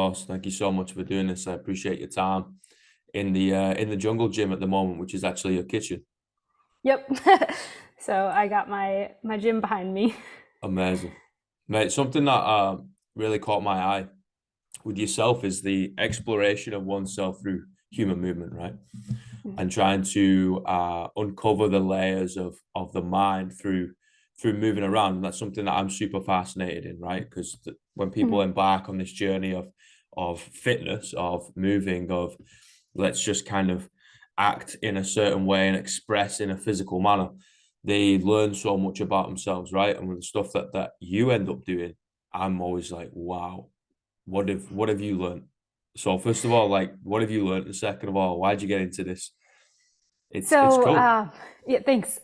course. Thank you so much for doing this. I appreciate your time in the jungle gym at the moment, which is actually your kitchen. Yep. So I got my gym behind me. Amazing, mate. Something that really caught my eye with yourself is the exploration of oneself through human movement, right? And trying to uncover the layers of the mind through moving around. And that's something that I'm super fascinated in, right? Because when people Mhm. embark on this journey of fitness, of moving, of let's just kind of act in a certain way and express in a physical manner, they learn so much about themselves, right? And with the stuff that you end up doing, I'm always like, wow, what have you learned? So first of all, like, what have you learned? And second of all, why'd you get into this? It's So, cool. yeah, thanks.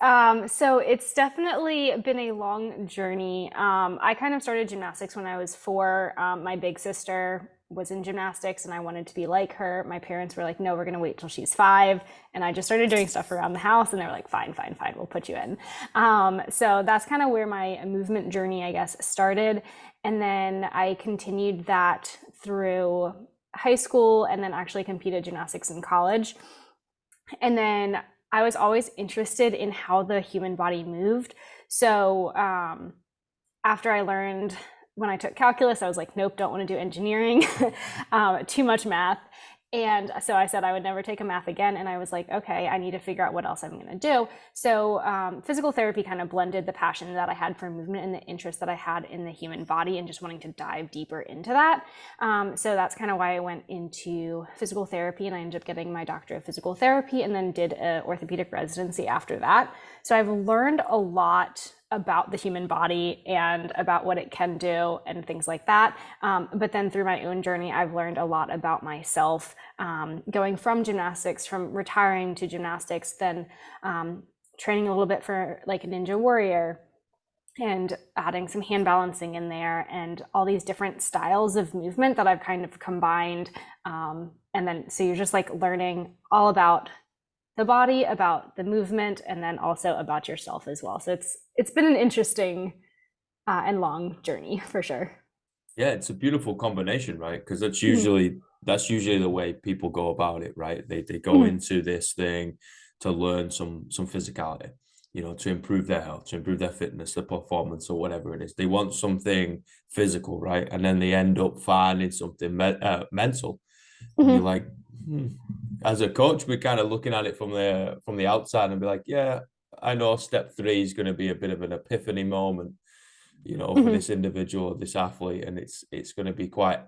So it's definitely been a long journey. I kind of started gymnastics when I was 4. My big sister was in gymnastics and I wanted to be like her. My parents were like, no, we're going to wait till she's 5. And I just started doing stuff around the house and they were like, fine, fine, fine, we'll put you in. So that's kind of where my movement journey, I guess, started. And then I continued that through high school and then actually competed gymnastics in college. And then I was always interested in how the human body moved. So after I learned when I took calculus, I was like, nope, don't want to do engineering, too much math. And so I said I would never take a math again. And I was like, okay, I need to figure out what else I'm going to do. So physical therapy kind of blended the passion that I had for movement and the interest that I had in the human body and just wanting to dive deeper into that. So that's kind of why I went into physical therapy and I ended up getting my doctorate of physical therapy and then did an orthopedic residency after that. So I've learned a lot about the human body and about what it can do and things like that. But then through my own journey, I've learned a lot about myself, going from gymnastics, from retiring to gymnastics, then training a little bit for like a ninja warrior and adding some hand balancing in there and all these different styles of movement that I've kind of combined. And then so you're just like learning all about the body, about the movement, and then also about yourself as well. So it's been an interesting and long journey for sure. Yeah, it's a beautiful combination, right? Because Mhm. that's usually the way people go about it, right? They go Mhm. into this thing to learn some physicality, to improve their health, to improve their fitness, their performance, or whatever it is. They want something physical, right? And then they end up finding something mental, and you're Mhm. like, hmm. As a coach, we're kind of looking at it from the outside and be like, yeah, I know step 3 is going to be a bit of an epiphany moment, for Mhm. this individual, this athlete, and it's going to be quite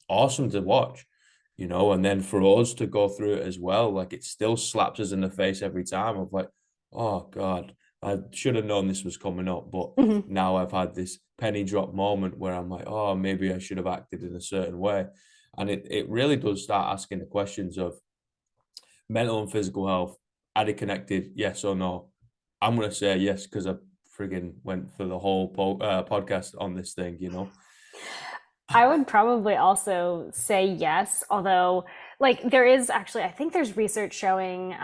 awesome to watch, and then for us to go through it as well, like it still slaps us in the face every time of like, oh God, I should have known this was coming up, but Mhm. now I've had this penny drop moment where I'm like, oh, maybe I should have acted in a certain way. And it really does start asking the questions of mental and physical health. Are they connected? Yes or no? I'm gonna say yes because I friggin' went for the whole podcast on this thing. I would probably also say yes, although like there is actually I think there's research showing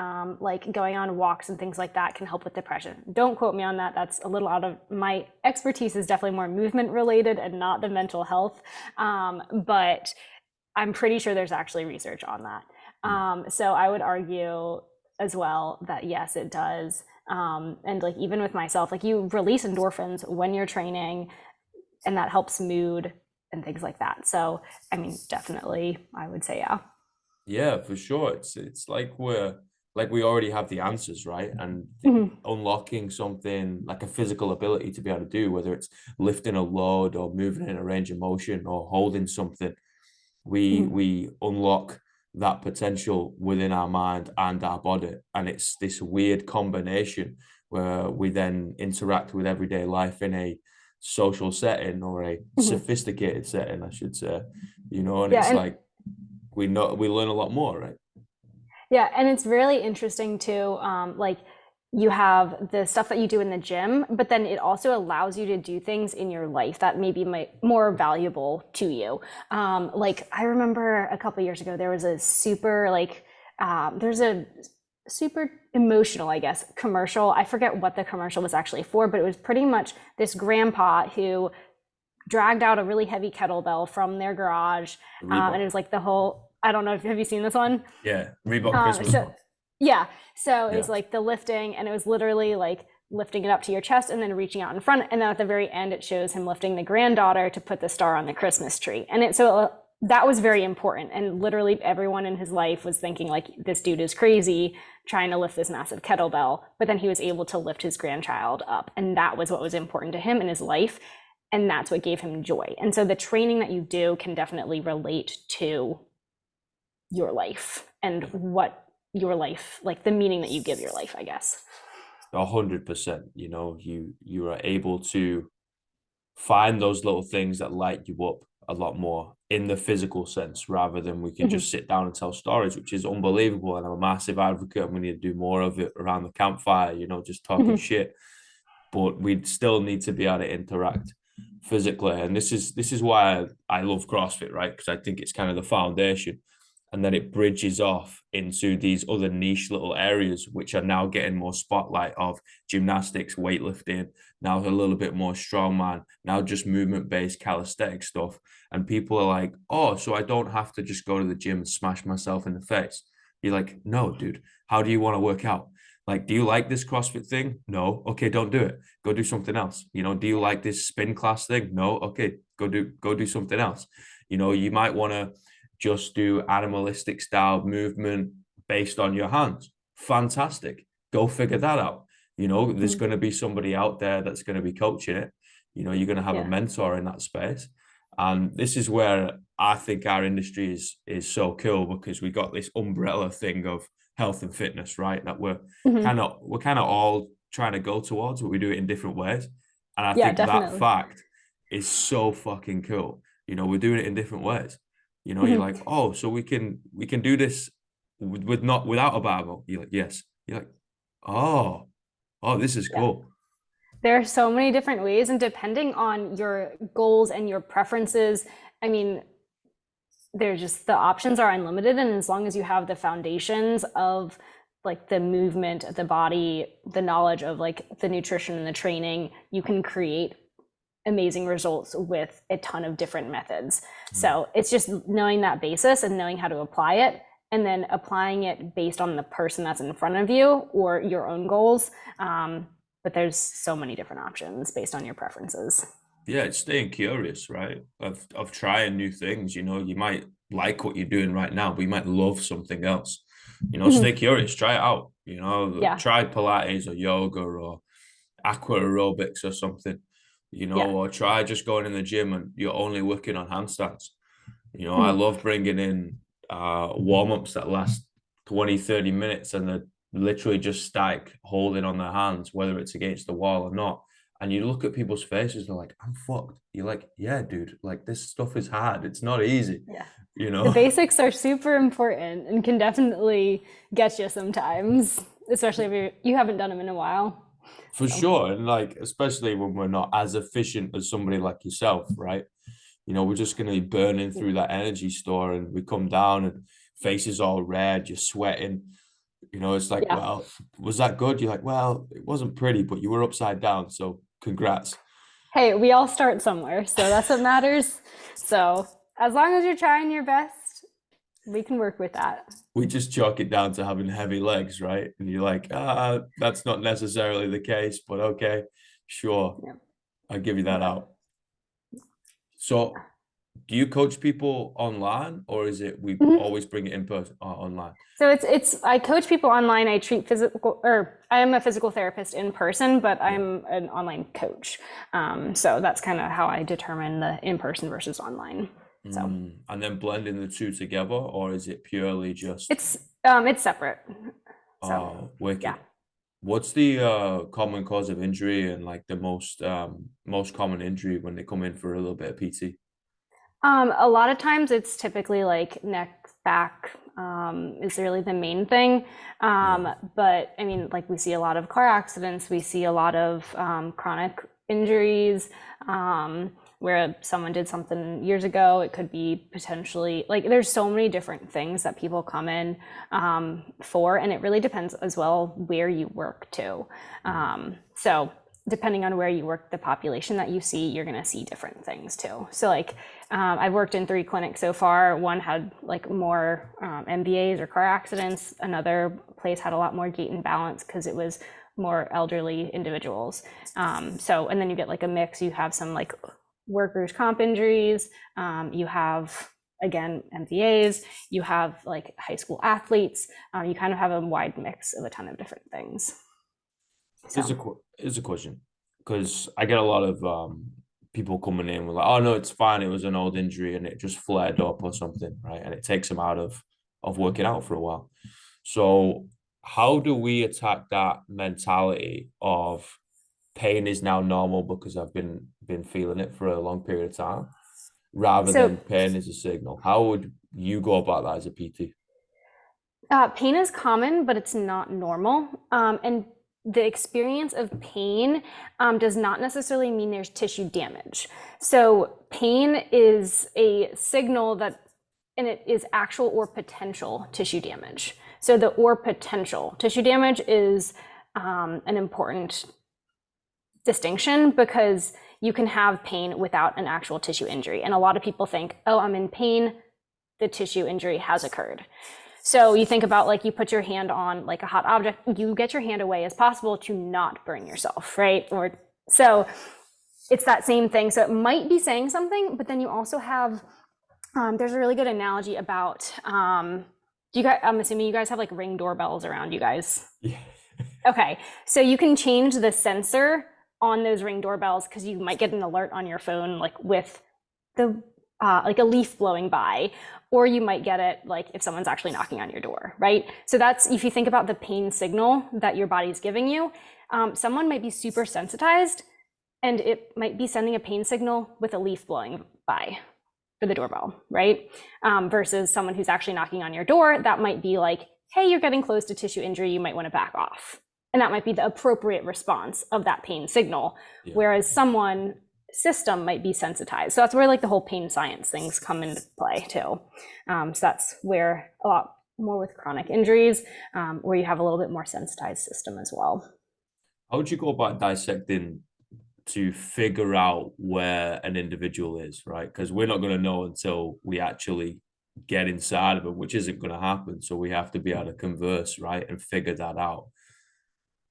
like going on walks and things like that can help with depression. Don't quote me on that. That's a little out of my expertise is definitely more movement related and not the mental health. But I'm pretty sure there's actually research on that. Mm. So I would argue as well that yes, it does. And like even with myself, like you release endorphins when you're training, and that helps mood and things like that. So I mean, definitely, I would say yeah. Yeah, for sure. It's like we already have the answers, right? And Mhm. unlocking something like a physical ability to be able to do, whether it's lifting a load or moving in a range of motion or holding something, we Mhm. we unlock that potential within our mind and our body, and it's this weird combination where we then interact with everyday life in a social setting or a Mhm. sophisticated setting, I should say, and Yeah, it's and like we learn a lot more, right? yeah, and it's really interesting too. Like you have the stuff that you do in the gym, but then it also allows you to do things in your life that maybe might more valuable to you. Like I remember a couple years ago, there was a super like there's a super emotional, I guess, commercial. I forget what the commercial was actually for, but it was pretty much this grandpa who dragged out a really heavy kettlebell from their garage. And it Reebok. was like the whole, I don't know, have you seen this one? Yeah, Reebok Um, Christmas so one. yeah, so it was Yeah. like the lifting, and it was literally like lifting it up to your chest and then reaching out in front. And then at the very end, it shows him lifting the granddaughter to put the star on the Christmas tree. And that was very important. And literally everyone in his life was thinking like, this dude is crazy trying to lift this massive kettlebell. But then he was able to lift his grandchild up. And that was what was important to him in his life. And that's what gave him joy. And so the training that you do can definitely relate to your life and what your life, like the meaning that you give your life, I guess. 100%. You are able to find those little things that light you up a lot more in the physical sense, rather than we can Mhm. just sit down and tell stories, which is unbelievable. And I'm a massive advocate, and we need to do more of it around the campfire, just talking Mhm. shit. But we still need to be able to interact physically. And this is why I love CrossFit, right? Because I think it's kind of the foundation. And then it bridges off into these other niche little areas, which are now getting more spotlight of gymnastics, weightlifting, now a little bit more strongman, now just movement-based calisthenic stuff. And people are like, oh, so I don't have to just go to the gym and smash myself in the face. You're like, no, dude, how do you want to work out? Like, do you like this CrossFit thing? No. Okay, don't do it. Go do something else. Do you Yeah. like this spin class thing? No. Okay, go do something else. You might want to just do animalistic style movement based on your hands. Fantastic. Go figure that out. There's Mhm. going to be somebody out there that's going to be coaching it. You're going to have a Yeah. mentor in that space. And this is where I think our industry is so cool, because we got this umbrella thing of health and fitness, right? That we're Mhm. kind of we're kind of all trying to go towards, but we do it in different ways. And I Yeah, think that definitely. fact is so fucking cool. We're doing it in different ways. You're Mhm. like, oh, so we can do this with not without a barbell. You're like, yes. You're like, oh, this is Yeah. cool. There are so many different ways, and depending on your goals and your preferences, I mean, they're just the options are unlimited. And as long as you have the foundations of like the movement of the body, the knowledge of like the nutrition and the training, you can create amazing results with a ton of different methods. Mm. So it's just knowing that basis and knowing how to apply it, and then applying it based on the person that's in front of you or your own goals. But there's so many different options based on your preferences. Yeah, it's staying curious, right? Of trying new things. You might like what you're doing right now, but you might love something else. Stay Mhm. curious, try it out. Yeah. Try Pilates or yoga or aqua aerobics or something. Yeah. Or try just going in the gym and you're only working on handstands. I Mhm. love bringing in warm-ups that last 20, 30 minutes, and they're literally just static holding on their hands, whether it's against the wall or not. And you look at people's faces, they're like, I'm fucked. You're like, yeah, dude, like this stuff is hard. It's not easy, Yeah. you The know? basics are super important and can definitely get you sometimes, especially if you haven't done them in a while. For So, sure. And like, especially when we're not as efficient as somebody like yourself, right? We're just going to be burning yeah. through that energy store, and we come down and faces all red, you're sweating. It's like, Yeah. well, was that good? You're like, well, it wasn't pretty, but you were upside down. So congrats. Hey, we all start somewhere, so that's what matters. So, as long as you're trying your best, we can work with that. We just chalk it down to having heavy legs, right? And you're like, that's not necessarily the case, but okay, sure. Yeah. I'll give you that But out. So do you coach people online, or is it we mhm. always bring it in person online? So it's I coach people online. I treat physical, or I am a physical therapist in person, but Yeah. I'm an online coach. So that's kind of how I determine the in person versus online. So And then blending the two together, or is it purely just it's separate. So yeah. wicked? What's the common cause of injury, and like the most common injury when they come in for a little bit of PT? A lot of times it's typically like neck, back, is really the main thing. Yeah. But I mean, like we see a lot of car accidents, we see a lot of chronic injuries, where someone did something years ago. It could be potentially like there's so many different things that people come in for, and it really depends as well where you work too. Mm. So depending on where you work, the population that you see, you're going to see different things too. So like I've worked in 3 clinics so far. One had like more MBAs or car accidents. Another place had a lot more gait and balance because it was more elderly individuals. And then you get like a mix. You have some like workers' comp injuries. You have, again, MVAs. You have like high school athletes. You kind of have a wide mix of a ton of different things. Here's a question, because I get a lot of people coming in with like, oh no, it's fine. It was an old injury and it just flared up or something, right? And it takes them out of working out for a while. So how do we attack that mentality of pain is now normal because I've been feeling it for a long period of time, rather So than pain is a signal? How would you go about that as a PT? pain is common, but it's not normal. And the experience of pain does not necessarily mean there's tissue damage. So pain is a signal that, and it is actual or potential tissue damage. So the or potential tissue damage is an important distinction, because you can have pain without an actual tissue injury. And a lot of people think, oh, I'm in pain, the tissue injury has occurred. So you think about like you put your hand on like a hot object, you get your hand away as possible to not burn yourself, right? Or so it's that same thing. So it might be saying something, but then you also have, there's a really good analogy about, you guys, I'm assuming you guys have like Ring doorbells around you guys. Yeah. Okay, so you can change the sensor on those Ring doorbells, because you might get an alert on your phone like with the like a leaf blowing by, or you might get it like if someone's actually knocking on your door, right? So that's, if you think about the pain signal that your body's giving you, someone might be super sensitized and it might be sending a pain signal with a leaf blowing by for the doorbell, right? Versus someone who's actually knocking on your door, that might be like, hey, you're getting close to tissue injury, you might want to back off. And that might be the appropriate response of that pain signal. Yeah. Whereas someone system might be sensitized. So that's where like the whole pain science things come into play too. So that's where a lot more with chronic injuries, where you have a little bit more sensitized system as well. How would you go about dissecting to figure out where an individual is, right? Because we're not going to know until we actually get inside of it, which isn't going to happen. So we have to be able to converse, right, and figure that out.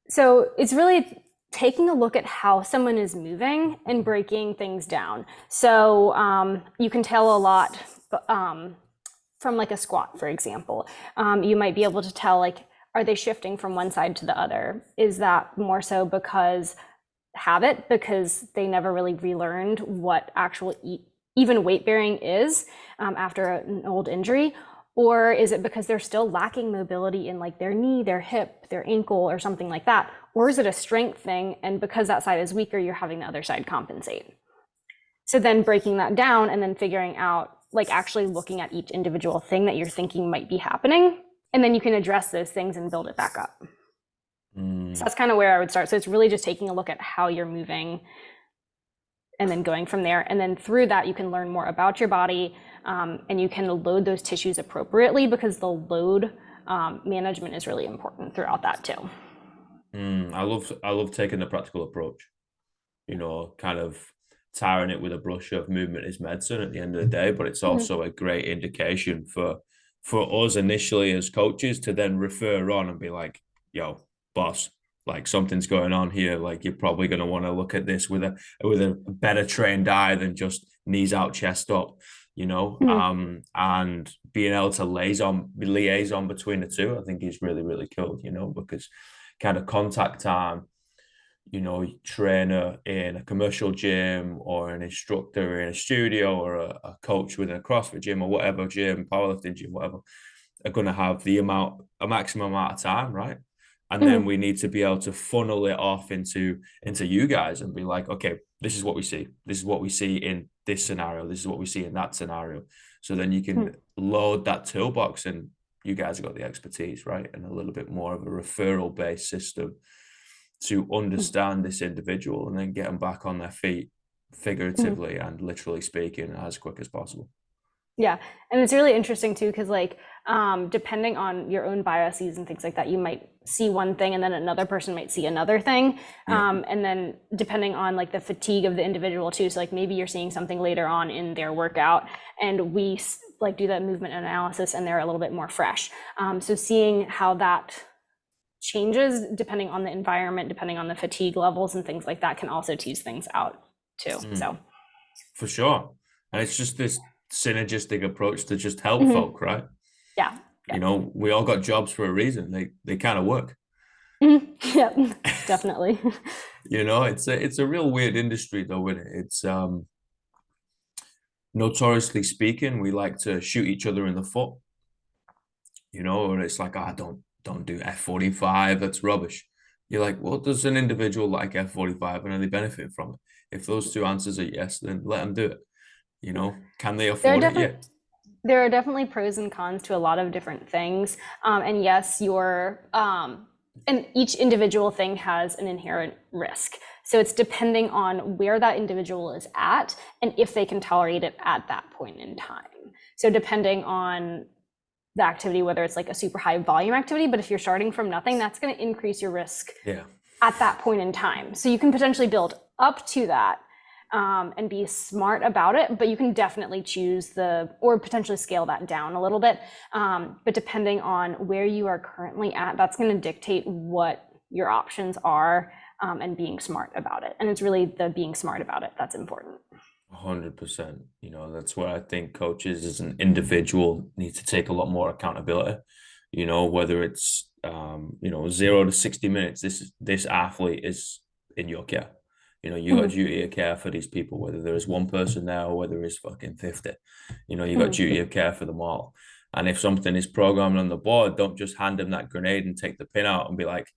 So it's really taking a look at how someone is moving and breaking things down. So you can tell a lot from like a squat, for example. You might be able to tell, like, are they shifting from one side to the other? Is that more so because habit, because they never really relearned what actual even weight bearing is after an old injury? Or is it because they're still lacking mobility in like their knee, their hip, their ankle, or something like that? Or is it a strength thing? And because that side is weaker, you're having the other side compensate. So then breaking that down and then figuring out, like actually looking at each individual thing that you're thinking might be happening. And then you can address those things and build it back up. So that's kind of where I would start. So it's really just taking a look at how you're moving and then going from there. And then through that, you can learn more about your body, and you can load those tissues appropriately, because the load management is really important throughout that too. I love taking the practical approach, you know, kind of tiring it with a brush of movement is medicine at the end of the day, but it's also a great indication for us initially as coaches to then refer on and be like, yo, boss, like something's going on here. Like you're probably going to want to look at this with a better trained eye than just knees out, chest up, you know. And being able to liaison between the two, I think is really, really cool, you know, because kind of contact time, you know, trainer in a commercial gym or an instructor in a studio or a coach within a CrossFit gym or whatever gym, powerlifting gym, whatever, are going to have a maximum amount of time, right? And then we need to be able to funnel it off into you guys and be like, okay, this is what we see. This is what we see in this scenario. This is what we see in that scenario. So then you can load that toolbox, and you guys have got the expertise, right? And a little bit more of a referral-based system to understand this individual and then get them back on their feet, figuratively and literally speaking, as quick as possible. Yeah, and it's really interesting too, because like depending on your own biases and things like that, you might see one thing and then another person might see another thing. Yeah. And then depending on like the fatigue of the individual too. So like maybe you're seeing something later on in their workout and like do that movement analysis and they're a little bit more fresh. So seeing how that changes depending on the environment, depending on the fatigue levels and things like that can also tease things out too. So For sure. And it's just this synergistic approach to just help mhm. folk, right? Yeah. You Yeah. know, we all got jobs for a reason. They kind of work. Mhm. Yeah, definitely. You know, it's a real weird industry though, isn't it? It's notoriously speaking, we like to shoot each other in the foot, you know, and it's like, ah, don't do F45, that's rubbish. You're like, well, does an individual like F45 and are they benefit from it? If those two answers are yes, then let them do it. You Yeah. know, can they There are afford it? Yeah. definitely there are definitely pros and cons to a lot of different things. And yes, and each individual thing has an inherent risk. So it's depending on where that individual is at and if they can tolerate it at that point in time. So depending on the activity, whether it's like a super high volume activity, but if you're starting from nothing, that's going to increase your risk Yeah. at that point in time. So you can potentially build up to that and be smart about it, but you can definitely choose or potentially scale that down a little bit. But depending on where you are currently at, that's going to dictate what your options are and being smart about it. And it's really the being smart about it that's important. 100%. You know, that's where I think coaches as an individual need to take a lot more accountability. You know, whether it's you know, 0 to 60 minutes, this athlete is in your care. You know, you got a Mhm. duty of care for these people, whether there is one person there or whether it's fucking 50. You know, you got Mhm. duty of care for them all. And if something is programmed on the board, don't just hand them that grenade and take the pin out and be like,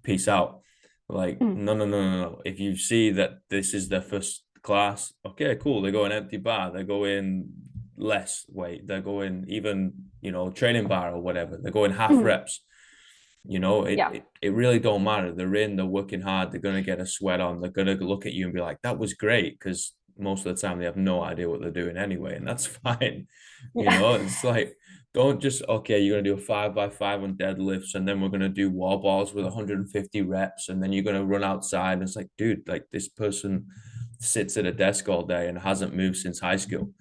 peace out. Like, Mhm. no. If you see that this is their first class, okay, cool. They go in empty bar, they go in less weight, they're going even, you know, training bar or whatever, they're going half Mhm. reps. You know, Yeah. it really don't matter. They're working hard, they're gonna get a sweat on, they're gonna look at you and be like, that was great, because most of the time they have no idea what they're doing anyway, and that's fine. You Yeah. know, it's like, don't just, okay, you're gonna do a 5x5 on deadlifts, and then we're gonna do wall balls with 150 reps, and then you're gonna run outside. And it's like, dude, like this person sits at a desk all day and hasn't moved since high school.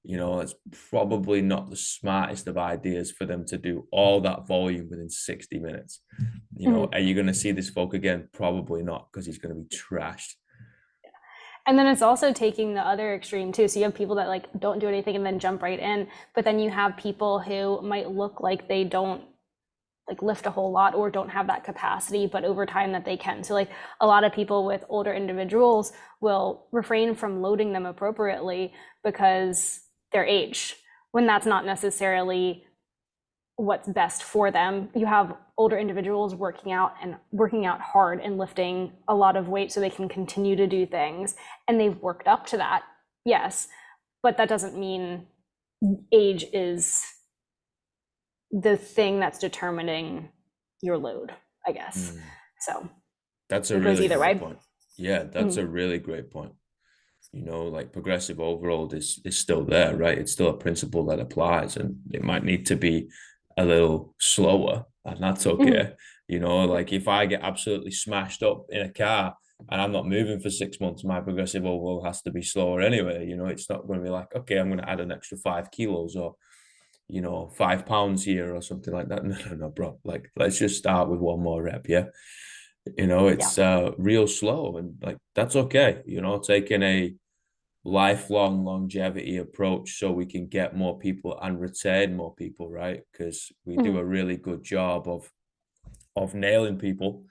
You know, it's probably not the smartest of ideas for them to do all that volume within 60 minutes. You know, Mhm. are you going to see this folk again? Probably not, because he's going to be trashed. And then it's also taking the other extreme too. So you have people that like don't do anything and then jump right in, but then you have people who might look like they don't like lift a whole lot or don't have that capacity, but over time that they can. So like a lot of people with older individuals will refrain from loading them appropriately because their age, when that's not necessarily what's best for them. You have older individuals working out hard and lifting a lot of weight so they can continue to do things. And they've worked up to that, yes, but that doesn't mean age is the thing that's determining your load, I guess. Mm, So that's a it goes really either great way. point. Yeah, that's Mhm. a really great point. You know, like progressive overload is still there, right? It's still a principle that applies, and it might need to be a little slower, and that's Mhm. okay. You know, like if I get absolutely smashed up in a car and I'm not moving for 6 months, my progressive overload has to be slower anyway. You know, it's not going to be like, okay, I'm going to add an extra 5 kilos or, you know, 5 pounds here or something like that. No, bro. Like, let's just start with one more rep. Yeah. You know, Yeah. it's real slow, and like that's okay. You know, taking a lifelong longevity approach so we can get more people and retain more people, right? Because we do Mhm. a really good job of nailing people,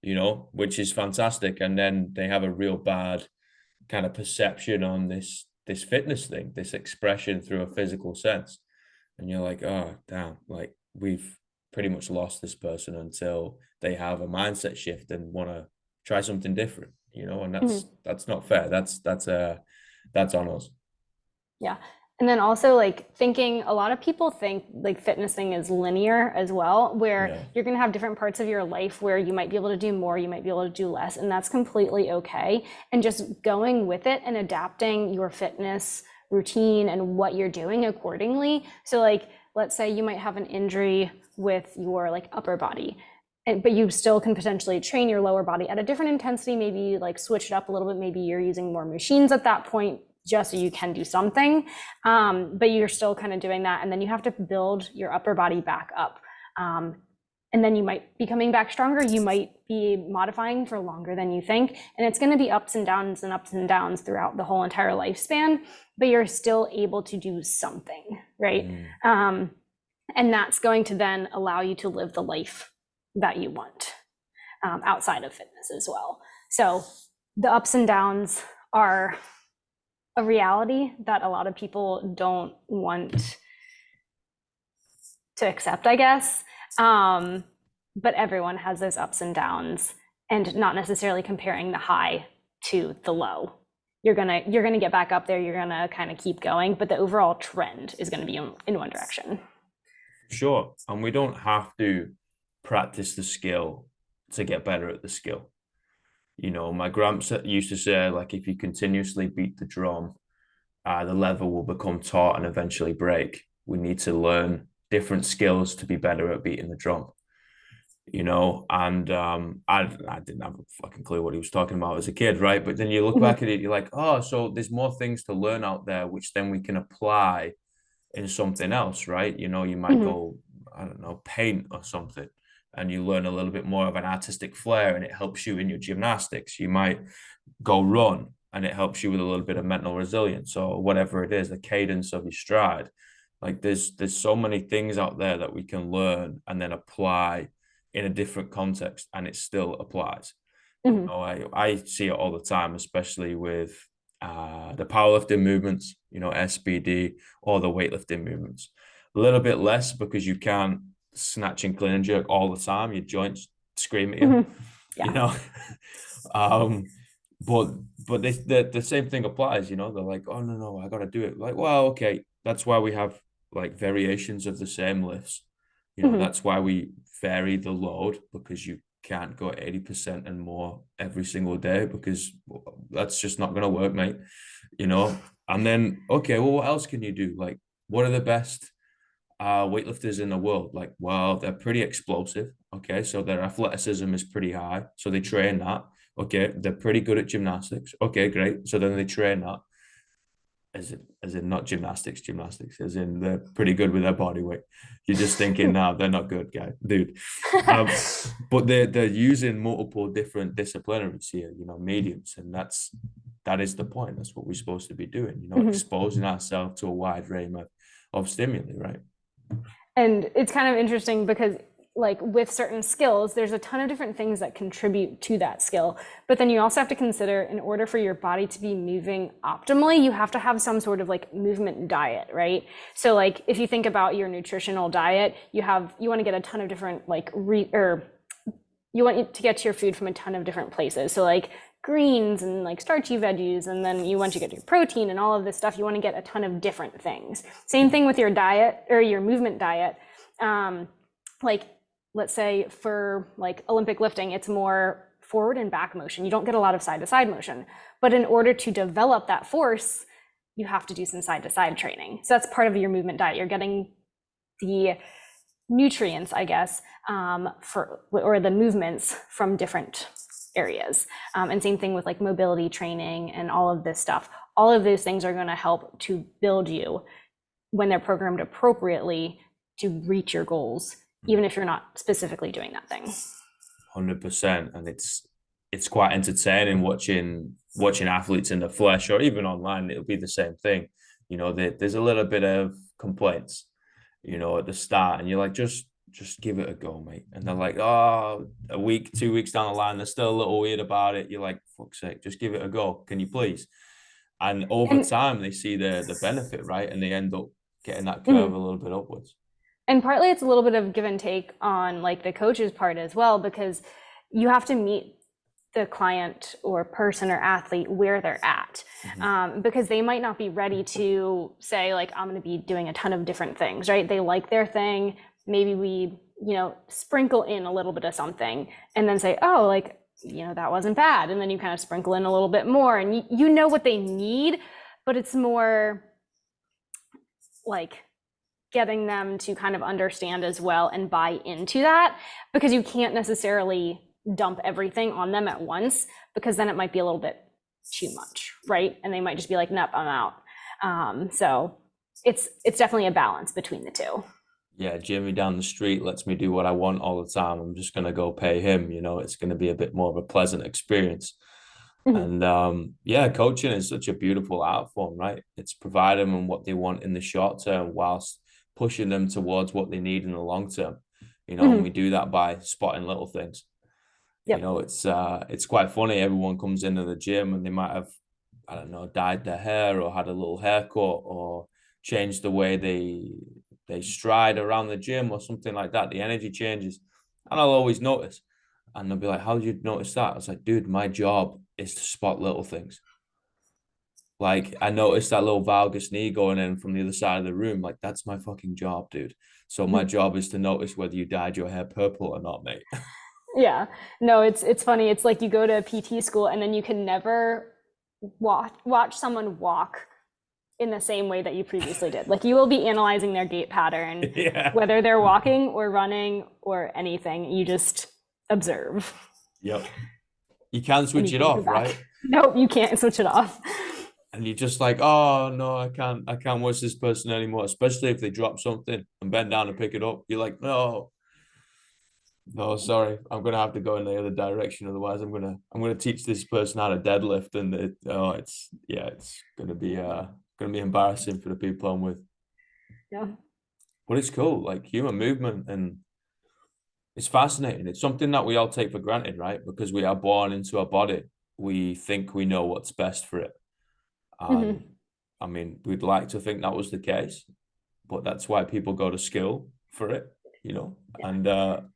you know, which is fantastic. And then they have a real bad kind of perception on this fitness thing, this expression through a physical sense. And you're like, oh damn, like we've pretty much lost this person until they have a mindset shift and want to try something different, you know, and Mhm. that's not fair. That's on us. Yeah. And then also like thinking a lot of people think like fitness thing is linear as well, where Yeah. you're going to have different parts of your life where you might be able to do more, you might be able to do less, and that's completely okay. And just going with it and adapting your fitness routine and what you're doing accordingly. So like, let's say you might have an injury with your like upper body, but you still can potentially train your lower body at a different intensity, maybe like switch it up a little bit. Maybe you're using more machines at that point just so you can do something, but you're still kind of doing that. And then you have to build your upper body back up. And then you might be coming back stronger. You might be modifying for longer than you think. And it's going to be ups and downs throughout the whole entire lifespan, but you're still able to do something, right? And that's going to then allow you to live the life that you want outside of fitness as well. So the ups and downs are a reality that a lot of people don't want to accept, I guess. But everyone has those ups and downs, and not necessarily comparing the high to the low. You're gonna get back up there. You're gonna kind of keep going, but the overall trend is going to be in one direction. Sure, and we don't have to practice the skill to get better at the skill. You know, my gramps used to say, like, if you continuously beat the drum, the lever will become taut and eventually break. We need to learn different skills to be better at beating the drum. You know, and I didn't have a fucking clue what he was talking about as a kid, right? But then you look back at it, you're like, oh, so there's more things to learn out there, which then we can apply in something else, right? You know, you might go, I don't know, paint or something, and you learn a little bit more of an artistic flair, and it helps you in your gymnastics. You might go run, and it helps you with a little bit of mental resilience, or whatever it is, the cadence of your stride. Like there's so many things out there that we can learn and then apply in a different context, and it still applies. You know, I see it all the time, especially with the powerlifting movements, you know, SBD, or the weightlifting movements. A little bit less because you can't snatch and clean and jerk all the time. Your joints scream at you, you know. But the same thing applies, you know. They're like, oh no, I got to do it. Like, well, okay, that's why we have like variations of the same lifts. You know, that's why we vary the load, because you can't go 80% and more every single day, because that's just not going to work, mate. You know, and then, okay, well, what else can you do? Like, what are the best weightlifters in the world? Like, well, they're pretty explosive. Okay, so their athleticism is pretty high. So they train that. Okay, they're pretty good at gymnastics. Okay, great. So then they train that. As in not gymnastics, as in they're pretty good with their body weight. You're just thinking, no, they're not good, guy, dude. But they're using multiple different disciplinaries here, you know, mediums, and that is the point. That's what we're supposed to be doing, you know, exposing ourselves to a wide range of stimuli, right? And it's kind of interesting because like with certain skills, there's a ton of different things that contribute to that skill. But then you also have to consider, in order for your body to be moving optimally, you have to have some sort of like movement diet, right? So like if you think about your nutritional diet, you want to get a ton of different like you want to get to your food from a ton of different places. So like greens and like starchy veggies, and then once you get your protein and all of this stuff, you want to get a ton of different things. Same thing with your diet or your movement diet. Like let's say for like Olympic lifting, it's more forward and back motion. You don't get a lot of side to side motion, but in order to develop that force, you have to do some side to side training. So that's part of your movement diet. You're getting the nutrients, I guess, or the movements from different areas. And same thing with like mobility training and all of this stuff. All of those things are going to help to build you when they're programmed appropriately to reach your goals, even if you're not specifically doing that thing. 100%. And it's quite entertaining watching athletes in the flesh, or even online. It'll be the same thing. You know, there's a little bit of complaints, you know, at the start, and you're like, just give it a go, mate. And they're like, oh, a week, 2 weeks down the line, they're still a little weird about it. You're like, fuck's sake, just give it a go. Can you please? And over time, they see the benefit, right? And they end up getting that curve a little bit upwards. And partly it's a little bit of give and take on like the coach's part as well, because you have to meet the client or person or athlete where they're at, because they might not be ready to say like, I'm going to be doing a ton of different things, right? They like their thing. Maybe we, you know, sprinkle in a little bit of something and then say, oh, like, you know, that wasn't bad. And then you kind of sprinkle in a little bit more, and you know what they need, but it's more like getting them to kind of understand as well and buy into that, because you can't necessarily dump everything on them at once, because then it might be a little bit too much, right? And they might just be like, nope, I'm out. So it's definitely a balance between the two. Yeah, Jimmy down the street lets me do what I want all the time. I'm just gonna go pay him, it's gonna be a bit more of a pleasant experience. Mhm. And yeah, coaching is such a beautiful art form, right? It's providing them what they want in the short term whilst pushing them towards what they need in the long term. And we Mhm. do that by spotting little things. Yep. It's quite funny. Everyone comes into the gym and they might have, I don't know, dyed their hair or had a little haircut or changed the way they stride around the gym or something like that. The energy changes. And I'll always notice. And they'll be like, how did you notice that? I was like, dude, my job is to spot little things. Like I noticed that little valgus knee going in from the other side of the room. Like that's my fucking job, dude. So my Mhm. job is to notice whether you dyed your hair purple or not, mate. Yeah. No, it's funny. It's like you go to PT school and then you can never watch someone walk in the same way that you previously did. Like you will be analyzing their gait pattern, Yeah. whether they're walking or running or anything. You just observe Yep. You can't and you switch it can't go off, back. right? Nope, you can't switch it off. And you're just like, oh no, I can't watch this person anymore, especially if they drop something and bend down and pick it up. You're like, no, no, sorry, I'm gonna have to go in the other direction. Otherwise, I'm gonna teach this person how to deadlift, and it's gonna be embarrassing for the people I'm with. Yeah. But it's cool, like human movement, and it's fascinating. It's something that we all take for granted, right? Because we are born into a body, we think we know what's best for it. And Hmm. I mean, we'd like to think that was the case, but that's why people go to school for it, Yeah. and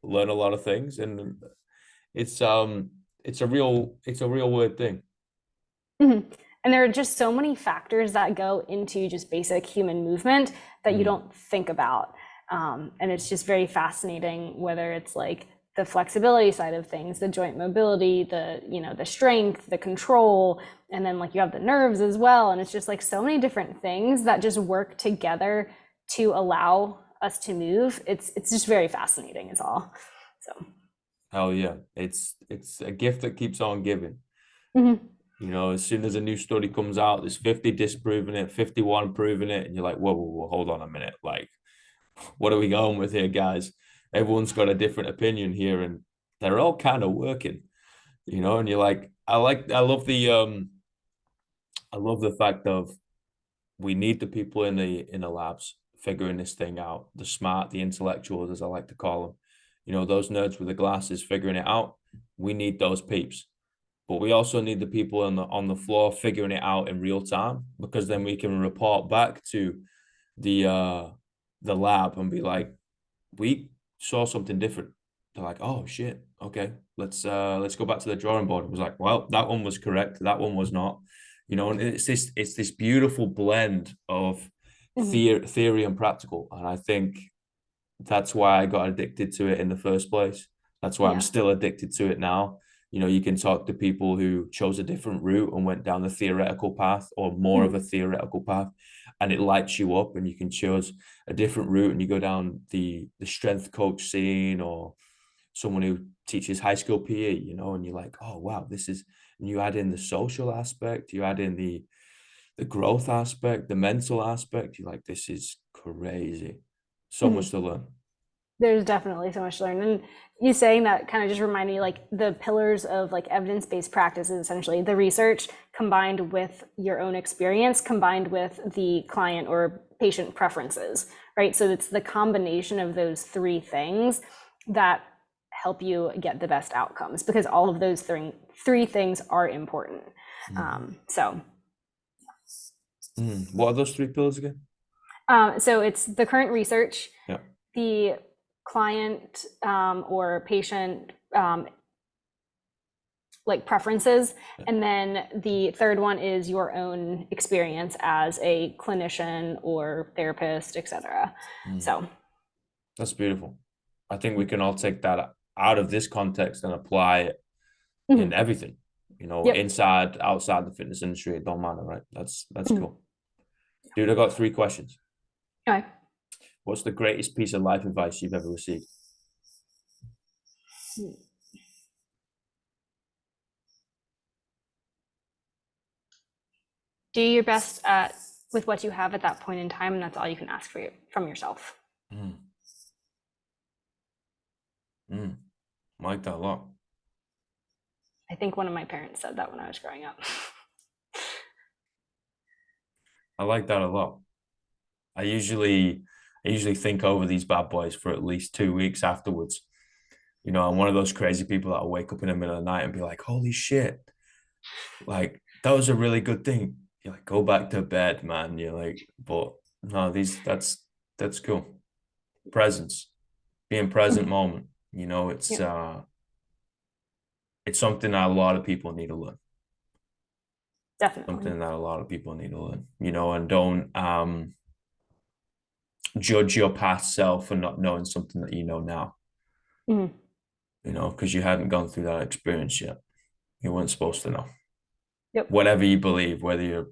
learn a lot of things. And it's a real weird thing. Hmm. And there are just so many factors that go into just basic human movement that you Mm. don't think about. And it's just very fascinating, whether it's like the flexibility side of things, the joint mobility, the strength, the control, and then like you have the nerves as well. And it's just like so many different things that just work together to allow us to move. It's just very fascinating, is all. So. Hell yeah, it's a gift that keeps on giving. Mhm. As soon as a new study comes out, there's 50 disproving it, 51 proving it, and you're like, whoa, whoa, whoa, hold on a minute. Like, what are we going with here, guys? Everyone's got a different opinion here, and they're all kind of working, and you're like, I love the fact of we need the people in the labs figuring this thing out, the smart, the intellectuals, as I like to call them. Those nerds with the glasses figuring it out. We need those peeps. But we also need the people on the floor figuring it out in real time, because then we can report back to the uh the lab and be like, we saw something different. They're like, oh shit, okay, let's go back to the drawing board. It was like, well, that one was correct, that one was not. And it's this beautiful blend of Mhm. theory and practical. And I think that's why I got addicted to it in the first place. That's why I'm Yeah. still addicted to it now. You can talk to people who chose a different route and went down the theoretical path or more of Mhm. a theoretical path, and it lights you up, and you can choose a different route and you go down the strength coach scene or someone who teaches high school PE, and you're like, oh wow, and you add in the social aspect, you add in the growth aspect, the mental aspect, you're like, this is crazy. So Mhm. much to learn. There's definitely so much to learn. And you saying that kind of just reminded me, like the pillars of like evidence-based practice is essentially the research combined with your own experience, combined with the client or patient preferences, right? So it's the combination of those three things that help you get the best outcomes, because all of those three things are important. Mm. So What are those three pillars again? so it's the current research, Yeah. the client or patient like preferences, Yeah. and then the third one is your own experience as a clinician or therapist, etc. Mm. So That's beautiful. I think we can all take that out of this context and apply it in mhm. everything, Yep. inside, outside the fitness industry. It don't matter, right? That's Mhm. cool. Dude, I got three questions. Okay. What's the greatest piece of life advice you've ever received? Do your best at with what you have at that point in time, and that's all you can ask from yourself. Mm. Mm. I like that a lot. I think one of my parents said that when I was growing up. I like that a lot. I usually I usually think over these bad boys for at least 2 weeks afterwards. I'm one of those crazy people that'll wake up in the middle of the night and be like, holy shit, like that was a really good thing. You're like, go back to bed, man. You're like, but no, that's cool. Presence, being present moment. It's Yeah, it's something that a lot of people need to learn. definitely. Something that a lot of people need to learn. And don't judge your past self for not knowing something that you know now. Mhm. Because you hadn't gone through that experience yet. You weren't supposed to know. Yep. Whatever you believe, whether you're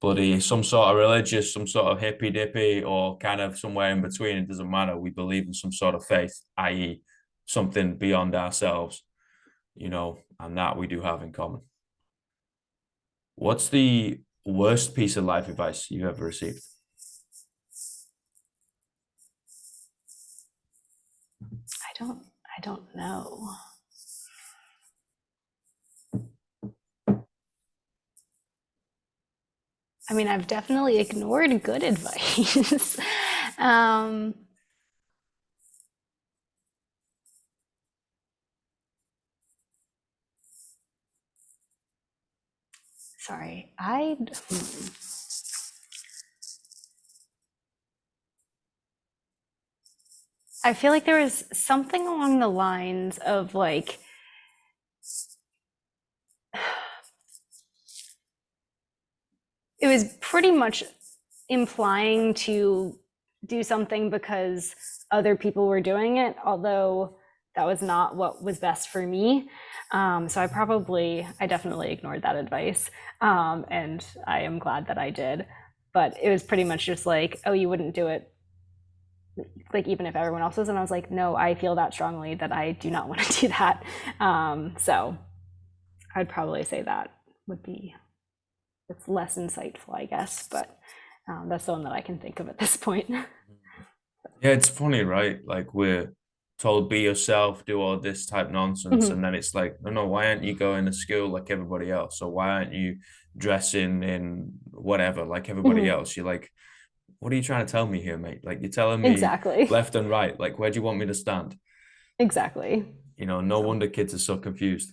bloody some sort of religious, some sort of hippy dippy, or kind of somewhere in between, it doesn't matter. We believe in some sort of faith, i.e., something beyond ourselves, and that we do have in common. What's the worst piece of life advice you've ever received? I don't know. I mean, I've definitely ignored good advice. um, sorry, I feel like there was something along the lines of like it was pretty much implying to do something because other people were doing it, although that was not what was best for me. So I definitely ignored that advice. And I am glad that I did. But it was pretty much just like, oh, you wouldn't do it, like even if everyone else was. And I was like, no, I feel that strongly that I do not want to do that. So I'd probably say that would be, it's less insightful, I guess, but that's the one that I can think of at this point. Yeah, it's funny, right? Like we're told be yourself, do all this type nonsense, Mhm. and then it's like, no, why aren't you going to school like everybody else? Or why aren't you dressing in whatever like everybody Mhm. else? You're like, what are you trying to tell me here, mate? Like you're telling me Exactly. left and right. Like, where do you want me to stand? Exactly. No So, wonder kids are so confused.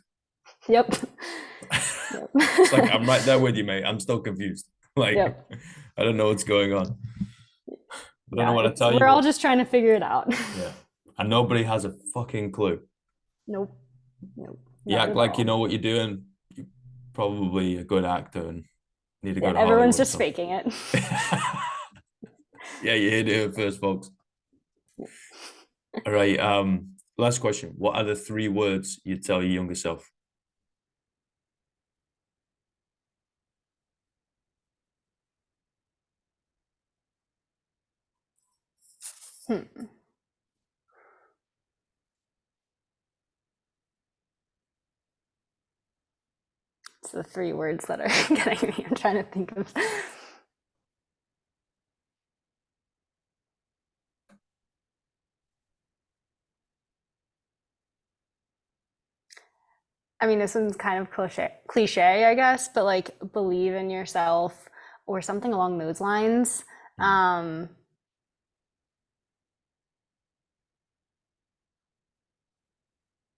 yep. Yep. It's like I'm right there with you, mate. I'm still confused. Like, Yep. I don't know what's going on. I don't know Yeah, what to it's tell you, we're all but just trying to figure it out. yeah. And nobody has a fucking clue. Nope. Nope. You Not act at like you all. know what you're doing. You're probably a good actor and need to Yeah, go and to everyone's Hollywood or just something. faking it. Yeah, you heard it first, folks. All right. Last question. What are the 3 words you'd tell your younger self? Hmm. It's the 3 words that are getting me. I'm trying to think of. I mean, this one's kind of cliche, I guess, but like believe in yourself or something along those lines. Mm, Um,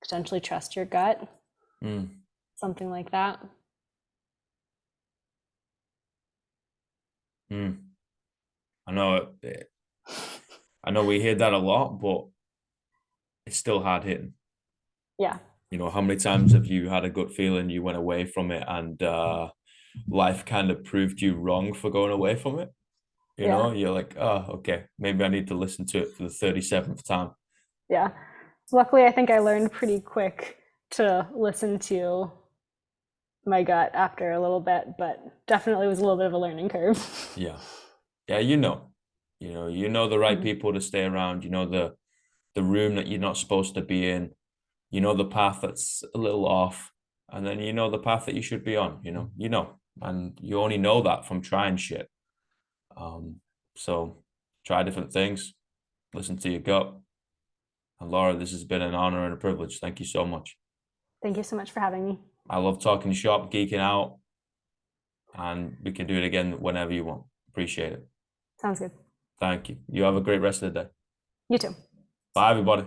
Potentially trust your gut, mm. something like that. Mm. I know. I know we hear that a lot, but it's still hard hitting. Yeah, How many times have you had a good feeling you went away from it and life kind of proved you wrong for going away from it? yeah, You're like, oh, okay, maybe I need to listen to it for the 37th time. yeah. Luckily, I think I learned pretty quick to listen to my gut after a little bit, but definitely was a little bit of a learning curve. Yeah. Yeah, you know. You know the right Mhm. people to stay around. You know the room that you're not supposed to be in. You know the path that's a little off, and then you know the path that you should be on. And you only know that from trying shit. So try different things, listen to your gut. And Laura, this has been an honor and a privilege. Thank you so much. Thank you so much for having me. I love talking shop, geeking out, and we can do it again whenever you want. Appreciate it. Sounds good. Thank you. You have a great rest of the day. You too. Bye, everybody.